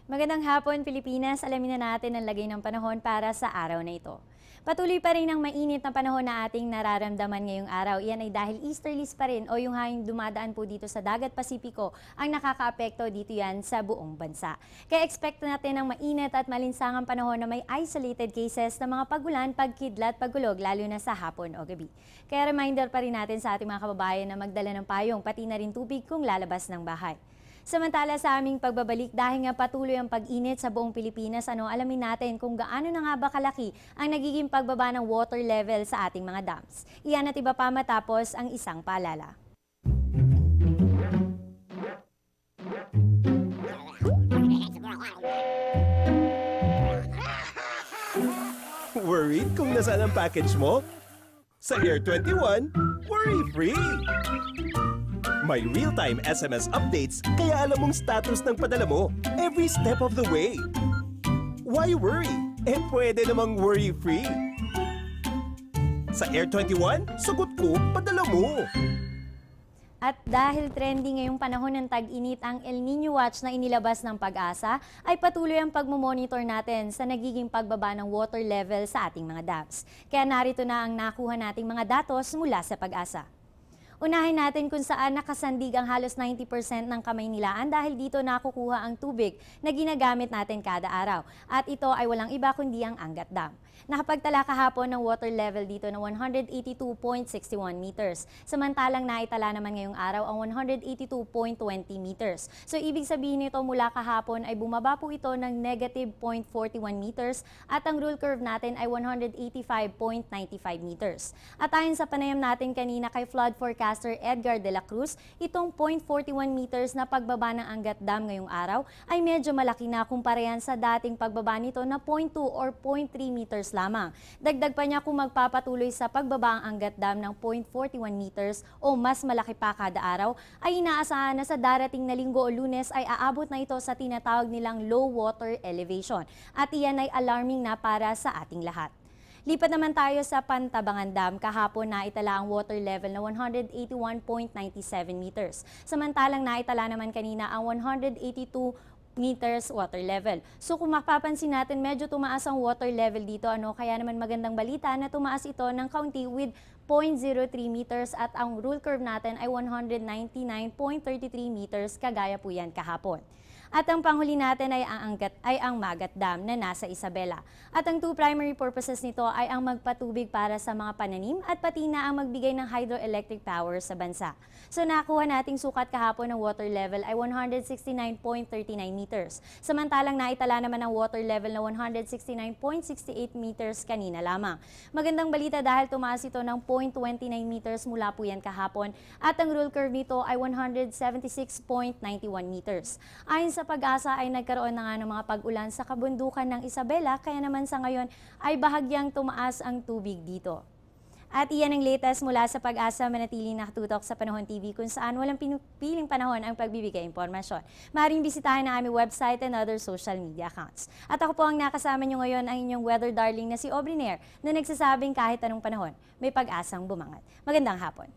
Magandang hapon, Pilipinas. Alamin na natin ang lagay ng panahon para sa araw na ito. Patuloy pa rin ang mainit na panahon na ating nararamdaman ngayong araw. Iyan ay dahil easterlies pa rin o yung hangin dumadaan po dito sa Dagat Pasipiko ang nakakaapekto dito yan sa buong bansa. Kaya expect natin ang mainit at malinsangang panahon na may isolated cases ng mga pagulan, pagkidlat, pagulog lalo na sa hapon o gabi. Kaya reminder pa rin natin sa ating mga kababayan na magdala ng payong pati na rin tubig kung lalabas ng bahay. Samantala sa aming pagbabalik, dahil nga patuloy ang pag-init sa buong Pilipinas, alamin natin kung gaano na nga ba kalaki ang nagiging pagbaba ng water level sa ating mga dams. Iyan at iba pa matapos ang isang paalala. Worried kung nasaan ang package mo? Sa Air 21, worry-free! May real-time SMS updates kaya alam mong status ng padala mo every step of the way. Why worry? Pwede namang worry-free. Sa Air 21, sagot ko, padala mo. At dahil trending ngayong panahon ng tag-init ang El Niño Watch na inilabas ng Pag-asa, ay patuloy ang pagmumonitor natin sa nagiging pagbaba ng water level sa ating mga dams. Kaya narito na ang nakuha nating mga datos mula sa Pag-asa. Unahin natin kung saan nakasandig ang halos 90% ng Kamaynilaan dahil dito nakukuha ang tubig na ginagamit natin kada araw. At ito ay walang iba kundi ang Angat Dam. Nakapagtala kahapon ng water level dito na 182.61 meters. Samantalang naitala naman ngayong araw ang 182.20 meters. So ibig sabihin nito mula kahapon ay bumaba po ito ng negative 0.41 meters at ang rule curve natin ay 185.95 meters. At ayon sa panayam natin kanina kay flood forecaster Edgar de la Cruz, itong 0.41 meters na pagbaba ng Angat Dam ngayong araw ay medyo malaki na kumpara sa dating pagbaba nito na 0.2 or 0.3 meters lamang. Dagdag pa niya kung magpapatuloy sa pagbaba ang Angat Dam ng 0.41 meters o mas malaki pa kada araw, ay inaasahan na sa darating na linggo o Lunes ay aabot na ito sa tinatawag nilang low water elevation. At iyan ay alarming na para sa ating lahat. Lipat naman tayo sa Pantabangan Dam. Kahapon naitala ang water level na 181.97 meters. Samantalang naitala naman kanina ang 182 meters water level. So kung mapapansin natin, medyo tumaas ang water level dito. Kaya naman magandang balita na tumaas ito ng kaunti with 0.03 meters at ang rule curve natin ay 199.33 meters kagaya po yan kahapon. At ang panghuli natin ay ang Magat Dam na nasa Isabela. At ang two primary purposes nito ay ang magpatubig para sa mga pananim at pati na ang magbigay ng hydroelectric power sa bansa. So nakuha nating sukat kahapon ng water level ay 169.39 meters. Samantalang naitala naman ang water level na 169.68 meters kanina lamang. Magandang balita dahil tumaas ito ng 0.29 meters mula po yan kahapon at ang rule curve nito ay 176.91 meters. Ayon sa Pag-asa ay nagkaroon na nga ng mga pag-ulan sa kabundukan ng Isabela kaya naman sa ngayon ay bahagyang tumaas ang tubig dito. At iyan ang latest mula sa Pag-asa, manatiling nakatutok sa Panahon TV kung saan walang pinupiling panahon ang pagbibigay impormasyon. Maaaring bisitahin ang aming website and other social media accounts. At ako po ang nakasama nyo ngayon ang inyong weather darling na si Aubrey Nair na nagsasabing kahit anong panahon, may pag-asang bumangat. Magandang hapon.